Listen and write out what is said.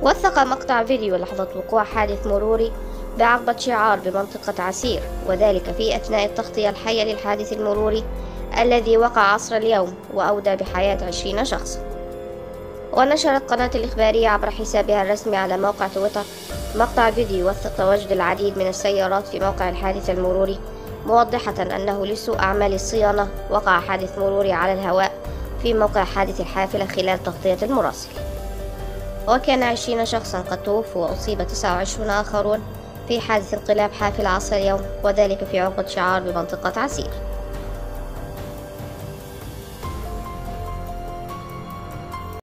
وثق مقطع فيديو لحظة وقوع حادث مروري بعقبة شعار بمنطقة عسير، وذلك في أثناء التغطية الحية للحادث المروري الذي وقع عصر اليوم وأودى بحياة 20 شخصا. ونشرت قناة الإخبارية عبر حسابها الرسمي على موقع تويتر مقطع فيديو يوثق تواجد العديد من السيارات في موقع الحادث المروري، موضحة أنه لسوء أعمال الصيانة وقع حادث مروري على الهواء في موقع حادث الحافلة خلال تغطية المراسل. وكان 20 شخصا قد توفوا وأصيب 29 آخرون في حادث انقلاب حافلة عصر اليوم، وذلك في عقبة شعار بمنطقة عسير.